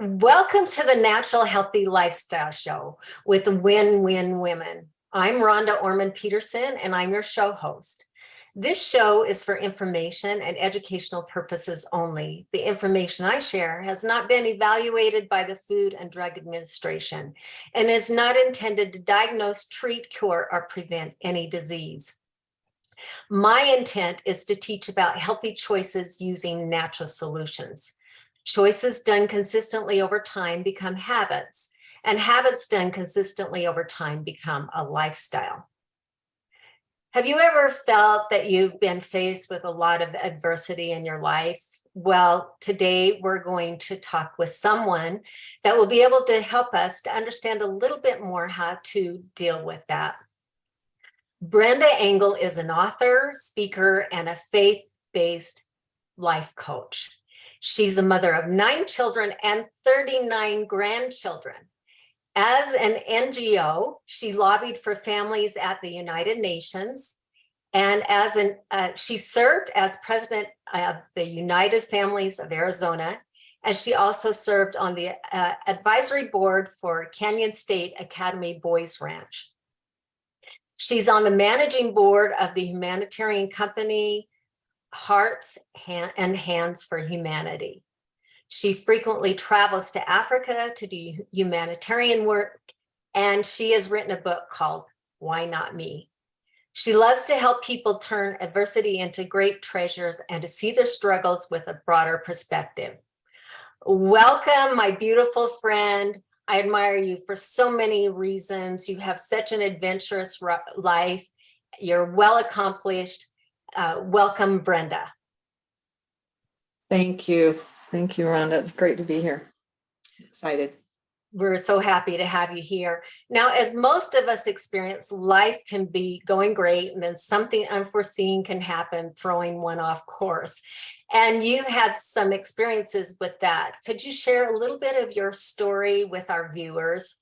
Welcome to the Natural Healthy Lifestyle Show with Win-Win Women. I'm Rhonda Ormond Peterson, and I'm your show host. This show is for information and educational purposes only. The information I share has not been evaluated by the Food and Drug Administration and is not intended to diagnose, treat, cure, or prevent any disease. My intent is to teach about healthy choices using natural solutions. Choices done consistently over time become habits, and habits done consistently over time become a lifestyle. Have you ever felt that you've been faced with a lot of adversity in your life? Well, today we're going to talk with someone that will be able to help us to understand a little bit more how to deal with that. Brenda Angle is an author, speaker, and a faith-based life coach. She's a mother of 9 children and 39 grandchildren. As an NGO, she lobbied for families at the United Nations, and she served as president of the United Families of Arizona, and she also served on the advisory board for Canyon State Academy Boys Ranch. She's on the managing board of the humanitarian company Hearts and Hands for Humanity. She frequently travels to Africa to do humanitarian work, and she has written a book called Why Not Me? She loves to help people turn adversity into great treasures and to see their struggles with a broader perspective. Welcome, my beautiful friend. I admire you for so many reasons. You have such an adventurous life. You're well accomplished. Welcome, Brenda. Thank you. Thank you, Rhonda. It's great to be here. Excited. We're so happy to have you here. Now, as most of us experience, life can be going great, and then something unforeseen can happen, throwing one off course. And you had some experiences with that. Could you share a little bit of your story with our viewers?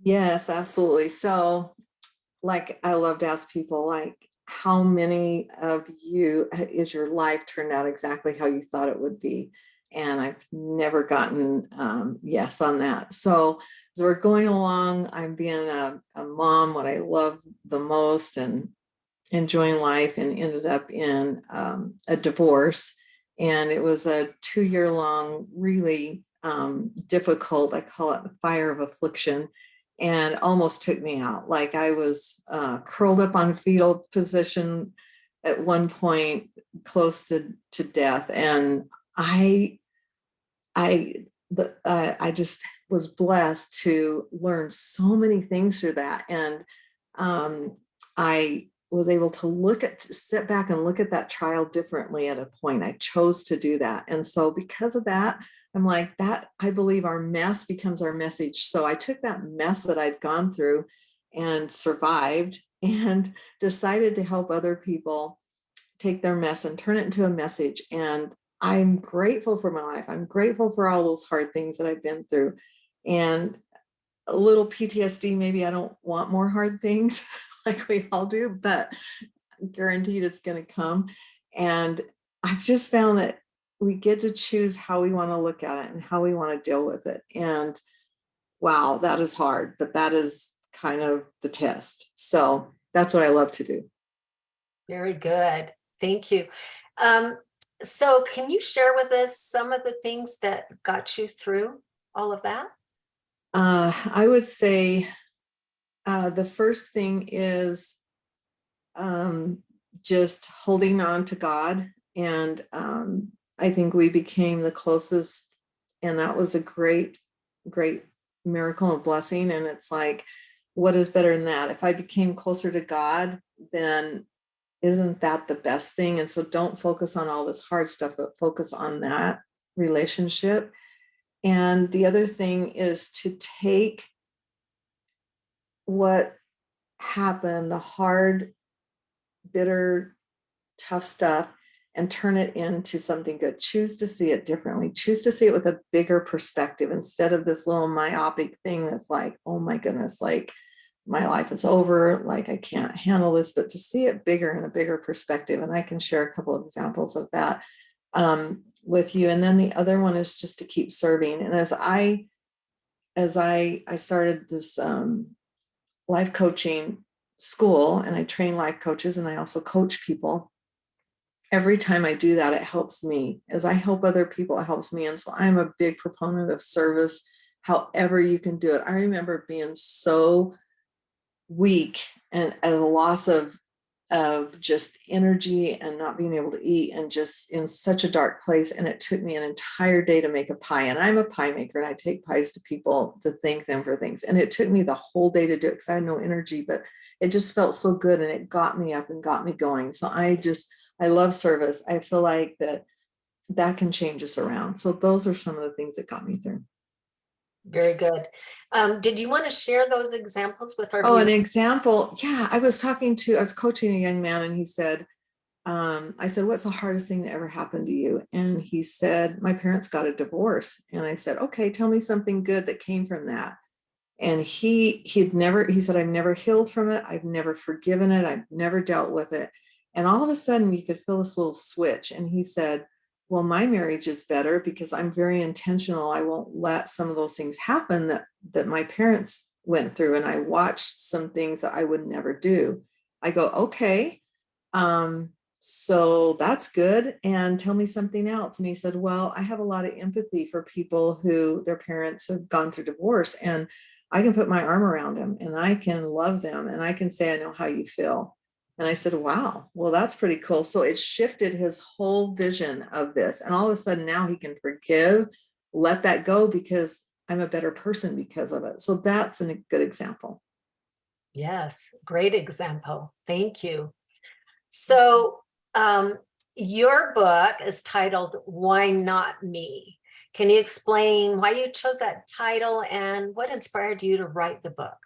Yes, absolutely. So, I love to ask people, how many of you is your life turned out exactly how you thought it would be? And I've never gotten yes on that. So as we're going along, I'm being a mom, what I love the most, and enjoying life, and ended up in a divorce. And it was a 2-year-long, really difficult, I call it the fire of affliction, and almost took me out. I was curled up on fetal position at one point, close to death. And I just was blessed to learn so many things through that. And I was able to sit back and look at that child differently at a point. I chose to do that. And so because of that, I'm like, that I believe our mess becomes our message. So I took that mess that I'd gone through and survived, and decided to help other people take their mess and turn it into a message. And I'm grateful for my life. I'm grateful for all those hard things that I've been through, and a little PTSD. Maybe I don't want more hard things like we all do, but guaranteed it's going to come. And I've just found that we get to choose how we want to look at it and how we want to deal with it. And wow, that is hard, but that is kind of the test. So that's what I love to do. Very good. Thank you. So can you share with us some of the things that got you through all of that? I would say the first thing is just holding on to God. And I think we became the closest, and that was a great, great miracle and blessing. And it's like, what is better than that? If I became closer to God, then isn't that the best thing? And so don't focus on all this hard stuff, but focus on that relationship. And the other thing is to take what happened, the hard, bitter, tough stuff, and turn it into something good. Choose to see it differently. Choose to see it with a bigger perspective, instead of this little myopic thing that's like, oh my goodness, my life is over, I can't handle this, but to see it bigger in a bigger perspective. And I can share a couple of examples of that. with you. And then the other one is just to keep serving. And as I started this life coaching school, and I train life coaches, and I also coach people. Every time I do that, it helps me. As I help other people, it helps me. And so I'm a big proponent of service, however you can do it. I remember being so weak and at a loss of just energy and not being able to eat and just in such a dark place. And it took me an entire day to make a pie. And I'm a pie maker, and I take pies to people to thank them for things. And it took me the whole day to do it because I had no energy, but it just felt so good, and it got me up and got me going. So I love service. I feel like that can change us around. So those are some of the things that got me through. Very good. Did you want to share those examples with our Oh, an viewers? example. Yeah, I was coaching a young man, and he said, I said, what's the hardest thing that ever happened to you? And he said, my parents got a divorce. And I said, okay, tell me something good that came from that. And he said, I've never healed from it. I've never forgiven it. I've never dealt with it. And all of a sudden you could feel this little switch. And he said, well, my marriage is better because I'm very intentional. I won't let some of those things happen that my parents went through. And I watched some things that I would never do. I go, okay. So that's good. And tell me something else. And he said, well, I have a lot of empathy for people who their parents have gone through divorce, and I can put my arm around them, and I can love them, and I can say, I know how you feel. And I said, wow, well, that's pretty cool. So it shifted his whole vision of this. And all of a sudden now he can forgive, let that go, because I'm a better person because of it. So that's a good example. Yes, great example. Thank you. So your book is titled Why Not Me? Can you explain why you chose that title and what inspired you to write the book?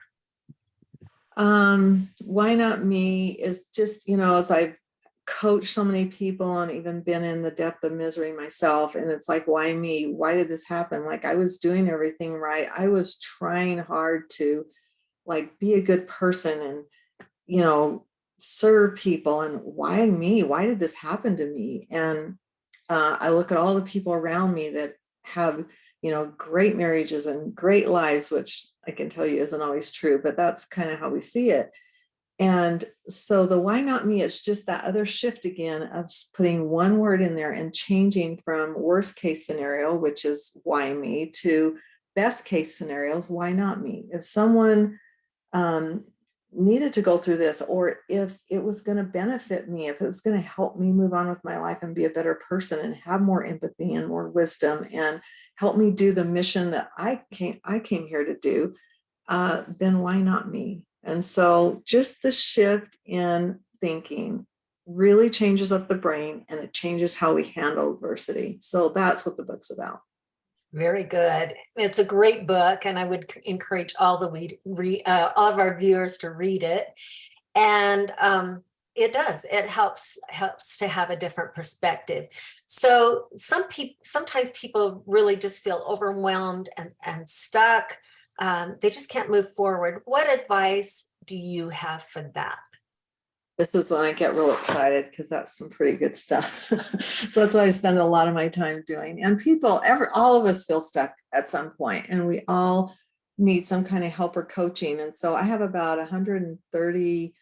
Why not me is just, as I've coached so many people and even been in the depth of misery myself, and it's like, why me? Why did this happen? Like, I was doing everything right. I was trying hard to like be a good person and, serve people. And why me? Why did this happen to me? And I look at all the people around me that have, great marriages and great lives, which I can tell you isn't always true, but that's kind of how we see it. And so the why not me, it's just that other shift again of putting one word in there and changing from worst case scenario, which is why me, to best case scenarios, why not me? If someone needed to go through this, or if it was going to benefit me, if it was going to help me move on with my life and be a better person and have more empathy and more wisdom and help me do the mission that I came here to do, then why not me? And so just the shift in thinking really changes up the brain, and it changes how we handle adversity. So that's what the book's about. Very good. It's a great book, and I would encourage all all of our viewers to read it. And it does. It helps to have a different perspective. So sometimes people really just feel overwhelmed and stuck. They just can't move forward. What advice do you have for that? This is when I get real excited because that's some pretty good stuff. So that's what I spend a lot of my time doing. And all of us feel stuck at some point, and we all need some kind of help or coaching. And so I have about 130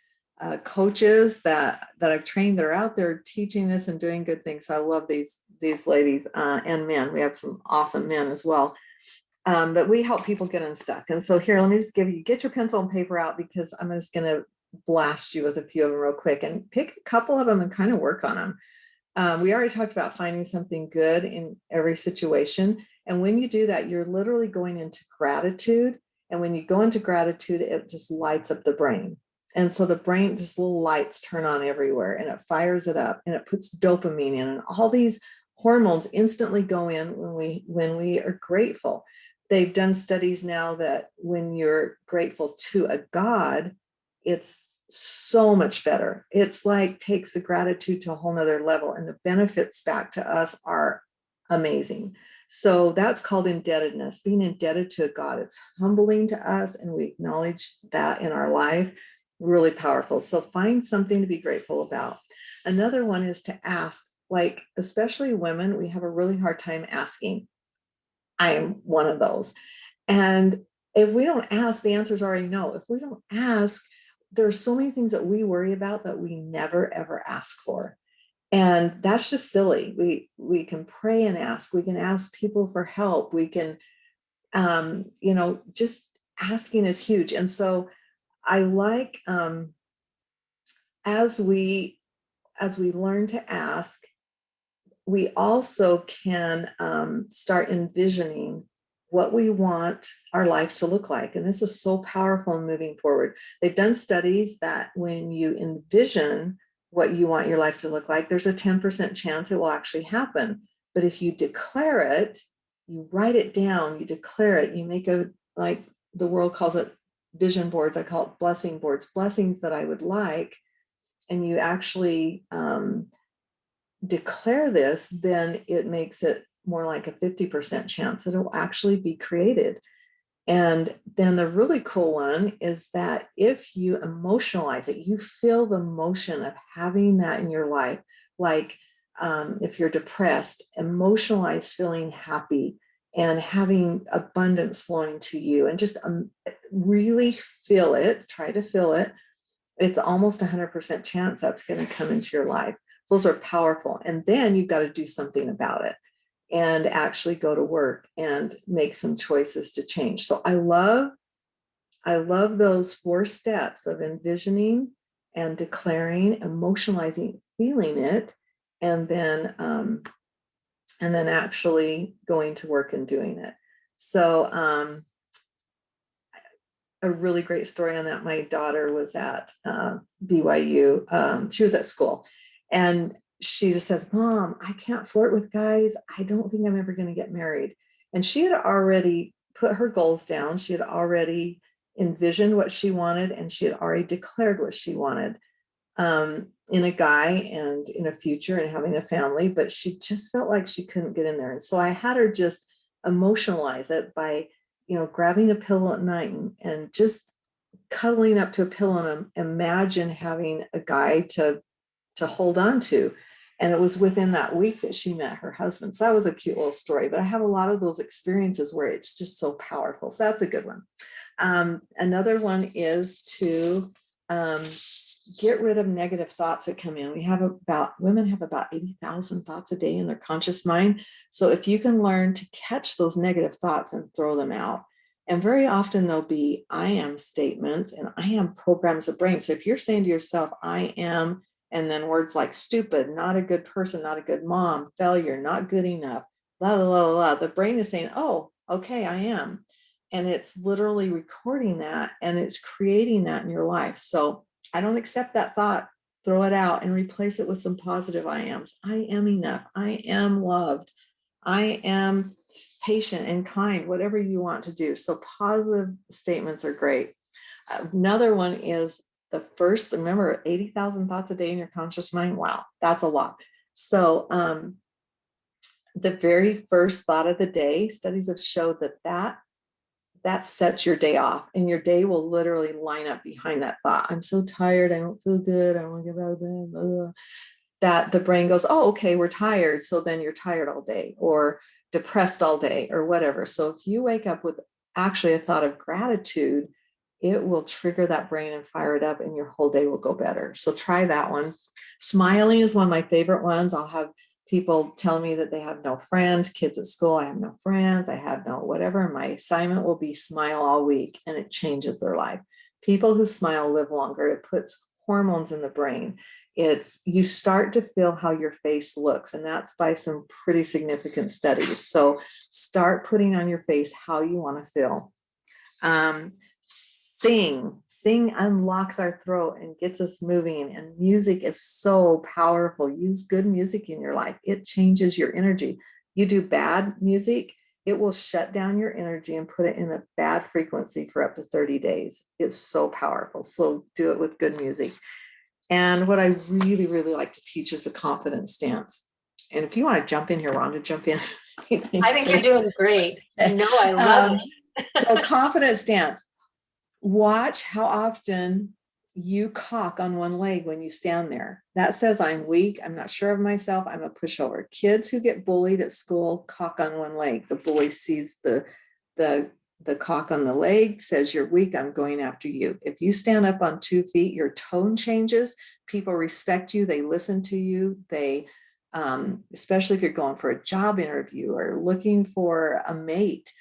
coaches that I've trained that are out there teaching this and doing good things. So I love these ladies and men. We have some awesome men as well. But we help people get unstuck. And so here, let me just get your pencil and paper out, because I'm just going to blast you with a few of them real quick and pick a couple of them and kind of work on them. We already talked about finding something good in every situation. And when you do that, you're literally going into gratitude. And when you go into gratitude, it just lights up the brain. And so the brain, just little lights turn on everywhere, and it fires it up, and it puts dopamine in, and all these hormones instantly go in when we are grateful. They've done studies now that when you're grateful to a God, it's so much better. It's like takes the gratitude to a whole nother level, and the benefits back to us are amazing. So that's called indebtedness, being indebted to a God. It's humbling to us, and we acknowledge that in our life. Really powerful. So find something to be grateful about. Another one is to ask, like, especially women, we have a really hard time asking. I am one of those. And if we don't ask, the answer's already no. If we don't ask, there's so many things that we worry about that we never ever ask for. And that's just silly. We can pray and ask. We can ask people for help. We can, just asking is huge. And so I like, as we learn to ask, we also can start envisioning what we want our life to look like. And this is so powerful in moving forward. They've done studies that when you envision what you want your life to look like, there's a 10% chance it will actually happen. But if you declare it, you write it down, you declare it, you make like the world calls it vision boards, I call it blessing boards, blessings that I would like, and you actually declare this, then it makes it more like a 50% chance that it will actually be created. And then the really cool one is that if you emotionalize it, you feel the motion of having that in your life. Like if you're depressed, emotionalize feeling happy and having abundance flowing to you, and just really feel it, try to feel it. It's almost 100% chance that's going to come into your life. Those are powerful. And then you've got to do something about it and actually go to work and make some choices to change. So I love those 4 steps of envisioning and declaring, emotionalizing, feeling it, and then actually going to work and doing it. So a really great story on that. My daughter was at BYU. She was at school, and she just says, "Mom, I can't flirt with guys. I don't think I'm ever going to get married." And she had already put her goals down. She had already envisioned what she wanted, and she had already declared what she wanted in a guy and in a future and having a family. But she just felt like she couldn't get in there. And so I had her just emotionalize it by grabbing a pillow at night and just cuddling up to a pillow and imagine having a guy to hold on to. And it was within that week that she met her husband. So that was a cute little story. But I have a lot of those experiences where it's just so powerful. So that's a good one. Another one is to get rid of negative thoughts that come in. Women have about 80,000 thoughts a day in their conscious mind. So if you can learn to catch those negative thoughts and throw them out, and very often there'll be I am statements and I am programs of brain. So if you're saying to yourself, I am, and then words like stupid, not a good person, not a good mom, failure, not good enough, blah, blah, blah, blah, the brain is saying, oh, okay, I am. And it's literally recording that and it's creating that in your life. So I don't accept that thought, throw it out and replace it with some positive I ams. I am enough. I am loved. I am patient and kind, whatever you want to do. So positive statements are great. Another one is remember 80,000 thoughts a day in your conscious mind. Wow, that's a lot. So the very first thought of the day, studies have showed that sets your day off, and your day will literally line up behind that thought. I'm so tired. I don't feel good. I don't want to get out of bed. Blah, blah. That the brain goes, oh, okay, we're tired. So then you're tired all day or depressed all day or whatever. So if you wake up with actually a thought of gratitude, it will trigger that brain and fire it up, and your whole day will go better. So try that one. Smiling is one of my favorite ones. I'll have people tell me that they have no friends, kids at school, I have no friends, I have no whatever. My assignment will be smile all week, and it changes their life. People who smile live longer. It puts hormones in the brain. You start to feel how your face looks, and that's by some pretty significant studies. So start putting on your face how you want to feel. Sing unlocks our throat and gets us moving, and music is so powerful. Use good music in your life. It changes your energy. You do bad music, it will shut down your energy and put it in a bad frequency for up to 30 days. It's so powerful. So do it with good music. And what I really, really like to teach is a confident stance. And if you want to jump in here, Rhonda, jump in. I think you're doing great. No, I love it. So confident stance. Watch how often you cock on one leg when you stand there. That says I'm weak, I'm not sure of myself, I'm a pushover. Kids who get bullied at school cock on one leg. The bully sees the cock on the leg, says you're weak, I'm going after you. If you stand up on 2 feet, your tone changes. People respect you, they listen to you, they especially if you're going for a job interview or looking for a mate,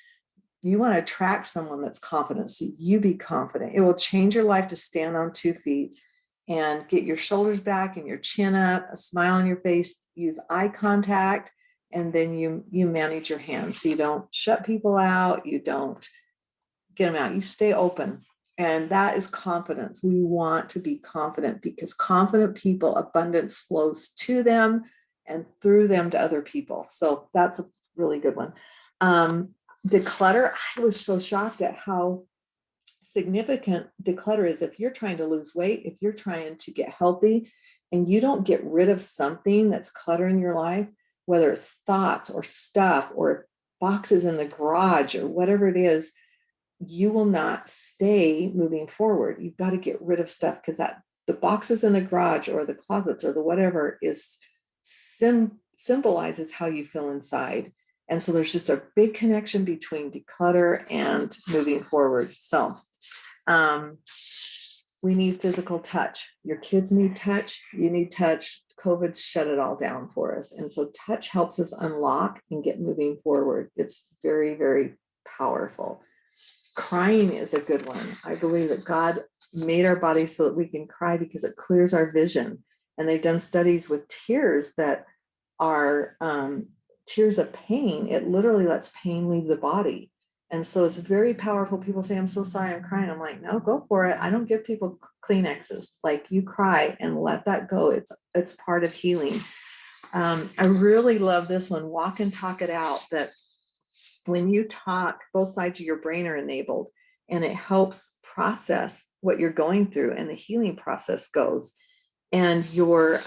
you want to attract someone that's confident. So you be confident. It will change your life to stand on 2 feet and get your shoulders back and your chin up, a smile on your face, use eye contact, and then you manage your hands. So you don't shut people out, you don't get them out, you stay open. And that is confidence. We want to be confident because confident people, abundance flows to them and through them to other people. So that's a really good one. Declutter, I was so shocked at how significant declutter is. If you're trying to lose weight, if you're trying to get healthy and you don't get rid of something that's cluttering your life, whether it's thoughts or stuff or boxes in the garage or whatever it is, you will not stay moving forward. You've got to get rid of stuff because that the boxes in the garage or the closets or the whatever is symbolizes how you feel inside. And so there's just a big connection between declutter and moving forward. So we need physical touch. Your kids need touch. You need touch. COVID's shut it all down for us. And so touch helps us unlock and get moving forward. It's very, very powerful. Crying is a good one. I believe that God made our bodies so that we can cry because it clears our vision. And they've done studies with tears that are tears of pain. It literally lets pain leave the body. And so it's very powerful. People say, I'm so sorry, I'm crying. I'm like, no, go for it. I don't give people Kleenexes. Like, you cry and let that go. It's part of healing. I really love this one, walk and talk it out, that when you talk, both sides of your brain are enabled and it helps process what you're going through, and the healing process goes. And your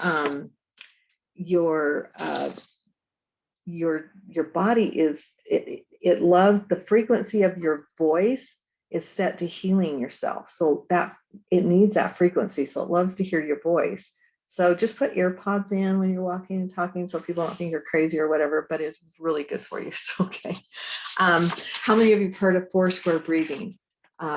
body is, it loves the frequency of your voice is set to healing yourself. So that it needs that frequency. So it loves to hear your voice. So just put ear pods in when you're walking and talking so people don't think you're crazy or whatever, but it's really good for you. So, okay. How many of you have heard of 4 square breathing?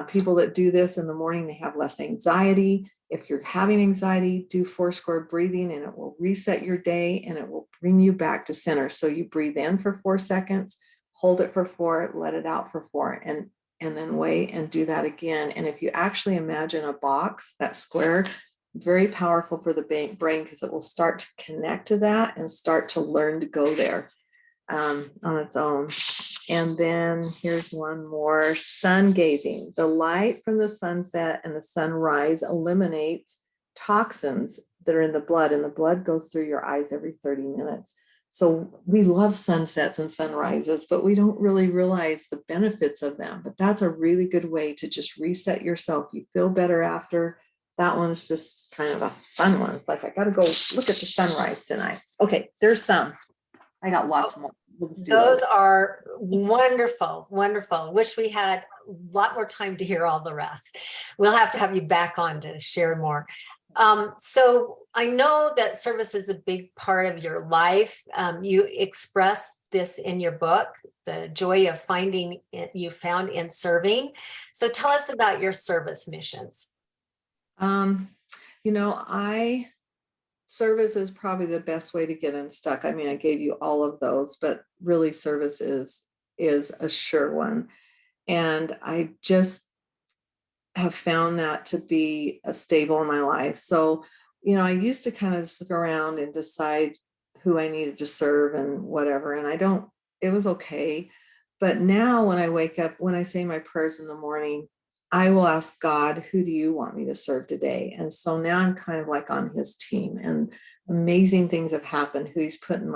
People that do this in the morning, they have less anxiety. If you're having anxiety, do 4 square breathing and it will reset your day and it will bring you back to center. So you breathe in for 4 seconds, hold it for 4, let it out for 4, and then wait and do that again. And if you actually imagine a box, that square, very powerful for the brain because it will start to connect to that and start to learn to go there on its own. And then here's one more, sun gazing. The light from the sunset and the sunrise eliminates toxins that are in the blood, and the blood goes through your eyes every 30 minutes. So we love sunsets and sunrises, but we don't really realize the benefits of them. But that's a really good way to just reset yourself. You feel better after. That one's just kind of a fun one. It's like, I got to go look at the sunrise tonight. Okay, there's some. I got lots more. Those are wonderful, wonderful. Wish we had a lot more time to hear all the rest. We'll have to have you back on to share more. So I know that service is a big part of your life. You express this in your book, the joy of finding it you found in serving. So tell us about your service missions. Service is probably the best way to get unstuck. I mean, I gave you all of those, but really service is a sure one. And I just have found that to be a stable in my life. So, I used to kind of just look around and decide who I needed to serve and whatever. And it was okay. But now when I wake up, when I say my prayers in the morning, I will ask God, who do you want me to serve today? And so now I'm kind of like on his team, and amazing things have happened, who he's put in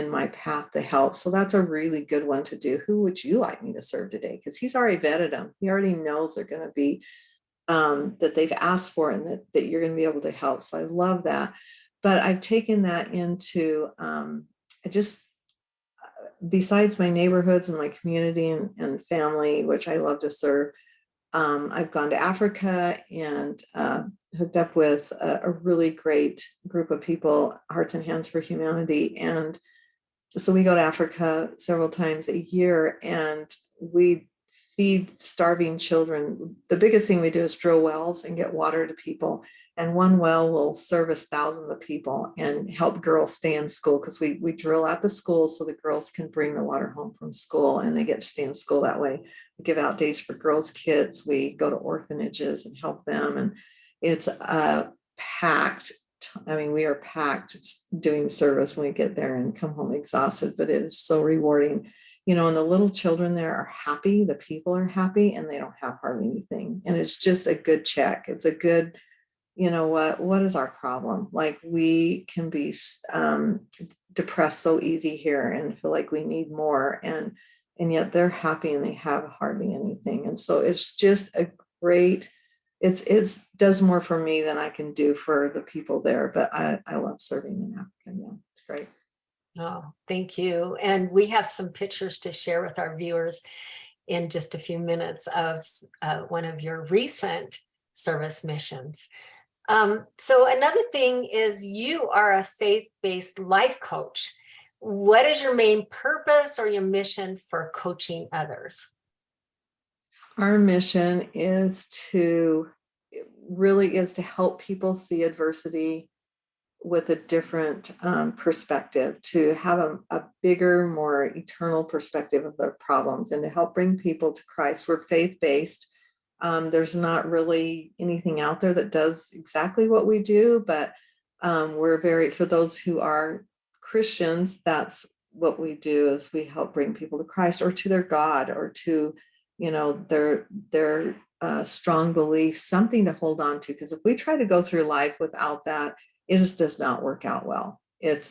my path to help. So that's a really good one to do. Who would you like me to serve today? Because he's already vetted them. He already knows they're going to be, that they've asked for, and that you're going to be able to help. So I love that. But I've taken that into, besides my neighborhoods and my community and family, which I love to serve, I've gone to Africa and hooked up with a really great group of people, Hearts and Hands for Humanity. And so we go to Africa several times a year, and we feed starving children. The biggest thing we do is drill wells and get water to people. And one well will service thousands of people and help girls stay in school, because we drill at the school so the girls can bring the water home from school and they get to stay in school that way. We give out days for girls' kids. We go to orphanages and help them. And it's packed. I mean, we are packed doing service when we get there and come home exhausted, but it is so rewarding. And the little children there are happy, the people are happy, and they don't have hardly anything. And it's just a good check. It's a good, what is our problem? Like, we can be depressed so easy here and feel like we need more. And yet they're happy and they have hardly anything. And so it's just a great, it does more for me than I can do for the people there. But I love serving in Africa. Yeah, it's great. Oh, thank you. And we have some pictures to share with our viewers in just a few minutes of one of your recent service missions. So another thing is, you are a faith-based life coach. What is your main purpose or your mission for coaching others? Our mission is to help people see adversity with a different perspective, to have a bigger, more eternal perspective of their problems, and to help bring people to Christ. We're faith-based. There's not really anything out there that does exactly what we do, but for those who are Christians, that's what we do, is we help bring people to Christ, or to their God, or to, their strong beliefs, something to hold on to. Because if we try to go through life without that, it just does not work out well. It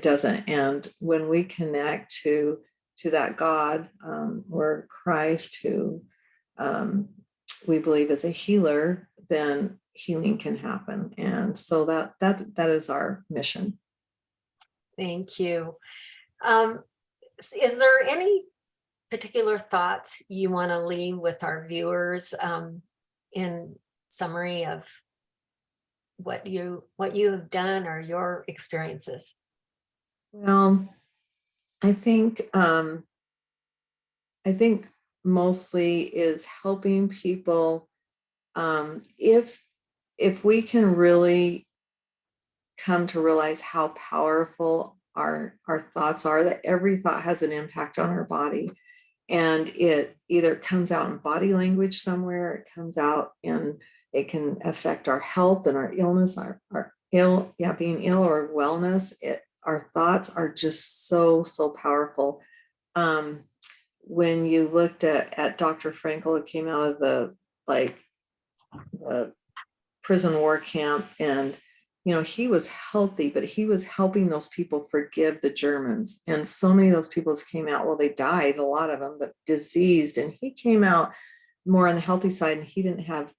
doesn't. And when we connect to that God, or Christ, who we believe is a healer, then healing can happen. And so that is our mission. Thank you. Is there any particular thoughts you want to leave with our viewers, in summary of what you have done or your experiences? Well, I think mostly is helping people. If we can really come to realize how powerful our thoughts are, that every thought has an impact on our body, and it either comes out in body language somewhere, it comes out in, it can affect our health and our illness, our being ill or wellness. Our thoughts are just so powerful. When you looked at Dr. Frankel, it came out of the prison war camp, and he was healthy, but he was helping those people forgive the Germans. And so many of those people came out, well, they died, a lot of them, but diseased. And he came out more on the healthy side, and he didn't have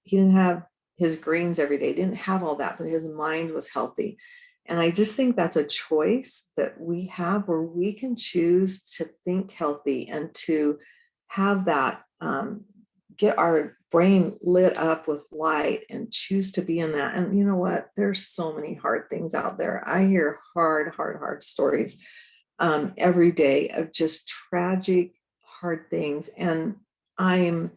his greens every day, didn't have all that, but his mind was healthy. And I just think that's a choice that we have, where we can choose to think healthy and to have that, get our brain lit up with light and choose to be in that. And you know what? There's so many hard things out there. I hear hard stories every day of just tragic, hard things. And I'm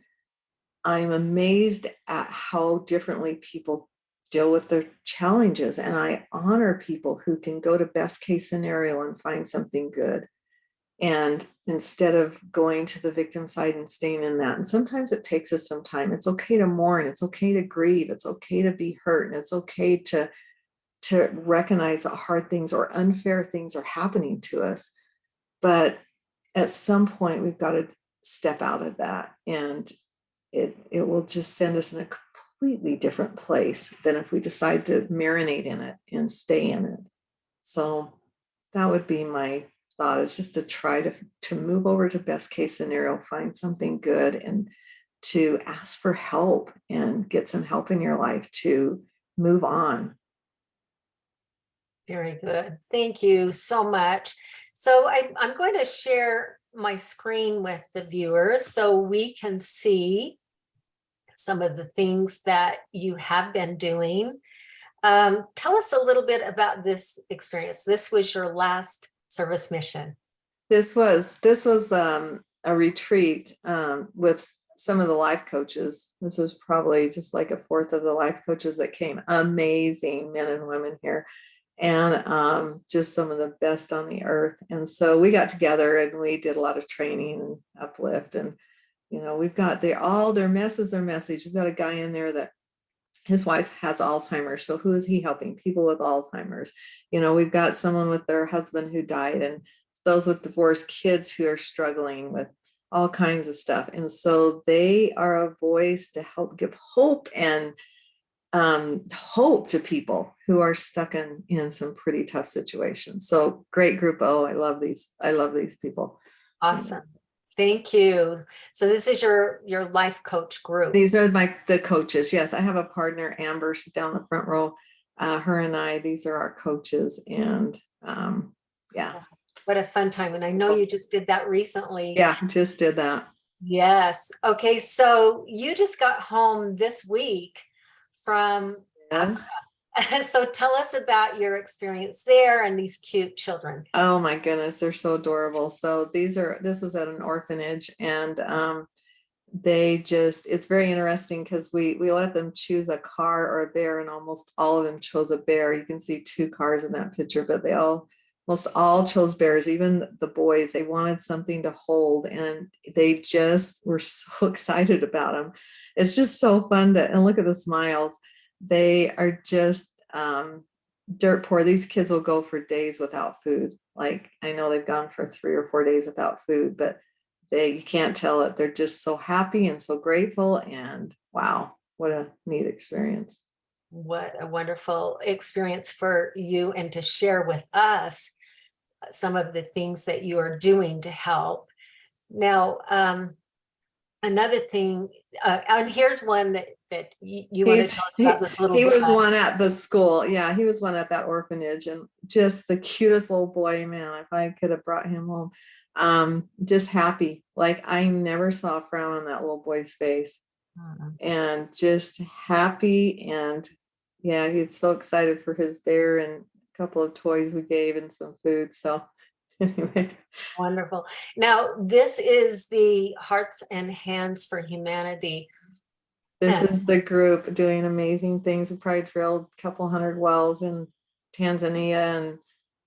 amazed at how differently people deal with their challenges. And I honor people who can go to best case scenario and find something good. And instead of going to the victim side and staying in that. And sometimes it takes us some time. It's okay to mourn. It's okay to grieve. It's okay to be hurt. And it's okay to recognize that hard things or unfair things are happening to us. But at some point, we've got to step out of that. And it will just send us in a completely different place than if we decide to marinate in it and stay in it. So that would be my thought, is just to try to move over to best case scenario, find something good, and to ask for help and get some help in your life to move on. Very good. Thank you so much. So I'm going to share my screen with the viewers so we can see some of the things that you have been doing. Tell us a little bit about this experience. This was your last service mission. This was a retreat with some of the life coaches. This was probably just like a fourth of the life coaches that came. Amazing men and women here, and just some of the best on the earth. And so we got together and we did a lot of training and uplift. And we've got all their message. We've got a guy in there that his wife has Alzheimer's. So who is he helping? People with Alzheimer's. We've got someone with their husband who died, and those with divorced kids who are struggling with all kinds of stuff. And so they are a voice to help give hope and hope to people who are stuck in some pretty tough situations. So great group. Oh, I love these people. Awesome. Thank you. So this is your life coach group. These are the coaches. Yes, I have a partner, Amber. She's down the front row. Her and I, these are our coaches. And yeah. What a fun time. And I know you just did that recently. Yeah, just did that. Yes. Okay. So you just got home this week from Yes. Africa. So tell us about your experience there and these cute children. Oh my goodness, they're so adorable. So this is at an orphanage, and it's very interesting because we let them choose a car or a bear, and almost all of them chose a bear. You can see 2 cars in that picture, but most all chose bears. Even the boys, they wanted something to hold, and they just were so excited about them. It's just so fun and look at the smiles. They are just dirt poor. These kids will go for days without food. Like, I know they've gone for 3 or 4 days without food, but you can't tell it. They're just so happy and so grateful, and wow, what a neat experience. What a wonderful experience for you, and to share with us some of the things that you are doing to help. Now, another thing, and here's one that you want to talk about this little he bit. was one at the school. Yeah, he was one at that orphanage, and just the cutest little boy, man. If I could have brought him home, just happy. Like, I never saw a frown on that little boy's face, and just happy. And yeah, he's so excited for his bear and a couple of toys we gave and some food. So anyway. Wonderful. Now, this is the Hearts and Hands for Humanity. This is the group doing amazing things. We probably drilled a couple hundred wells in Tanzania and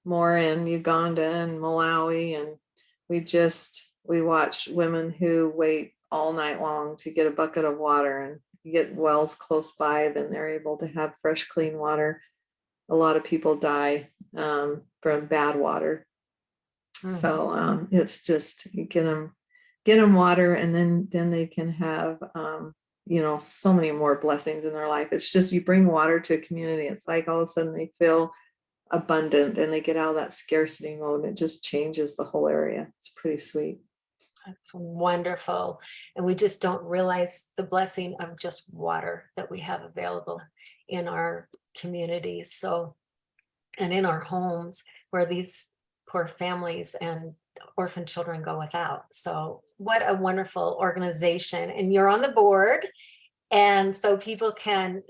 more in Uganda and Malawi. And we watch women who wait all night long to get a bucket of water, and you get wells close by, then they're able to have fresh, clean water. A lot of people die from bad water. So it's just, you get them water, and then they can have so many more blessings in their life. It's just, you bring water to a community, it's like all of a sudden they feel abundant and they get out of that scarcity mode, and it just changes the whole area. It's pretty sweet. That's wonderful. And we just don't realize the blessing of just water that we have available in our communities. So, and in our homes, where these poor families and orphan children go without. So what a wonderful organization. And you're on the board. And so people can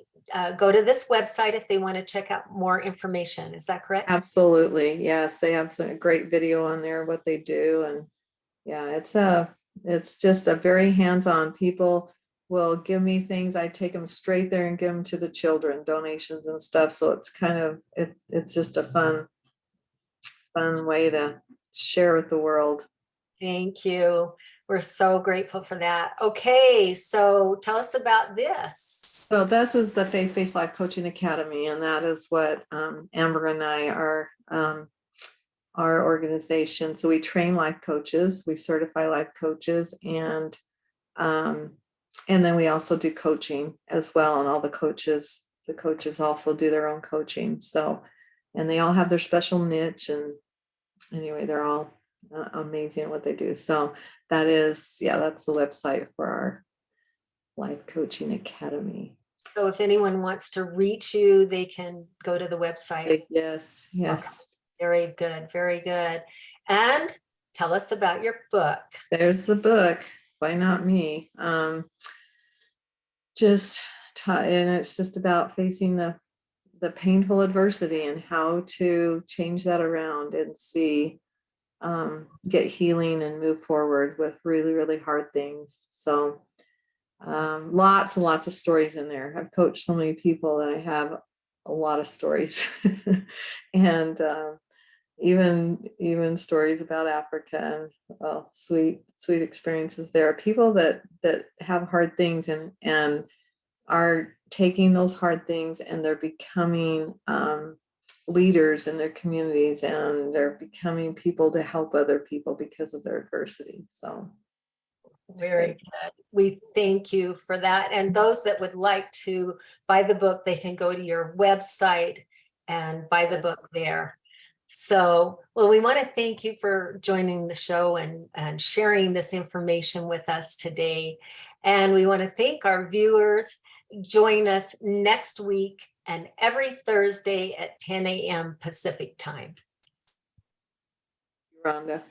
go to this website if they want to check out more information. Is that correct? Absolutely. Yes. They have some great video on there, what they do. And yeah, it's just a very hands-on. People will give me things. I take them straight there and give them to the children, donations and stuff. So it's kind of, it's just a fun way to share with the world. Thank you. We're so grateful for that. Okay, so tell us about this. So this is the Faith-Based Life Coaching Academy, and that is what Amber and I are our organization. So we train life coaches, we certify life coaches, and then we also do coaching as well. And all the coaches also do their own coaching. So, and they all have their special niche, and anyway, they're all amazing at what they do. So that's the website for our Life Coaching Academy. So if anyone wants to reach you, they can go to the website. Yes. Okay. Very good. Very good. And tell us about your book. There's the book. Why Not Me? and it's just about facing the painful adversity and how to change that around and see, get healing and move forward with really, really hard things. So lots and lots of stories in there. I've coached so many people that I have a lot of stories and even stories about Africa, and well, sweet experiences there. People that have hard things and are taking those hard things and they're becoming leaders in their communities, and they're becoming people to help other people because of their adversity. So very good. We thank you for that. And those that would like to buy the book, they can go to your website and buy the book there. So, well, we want to thank you for joining the show and sharing this information with us today. And we want to thank our viewers. Join us next week and every Thursday at 10 a.m. Pacific time. Rhonda.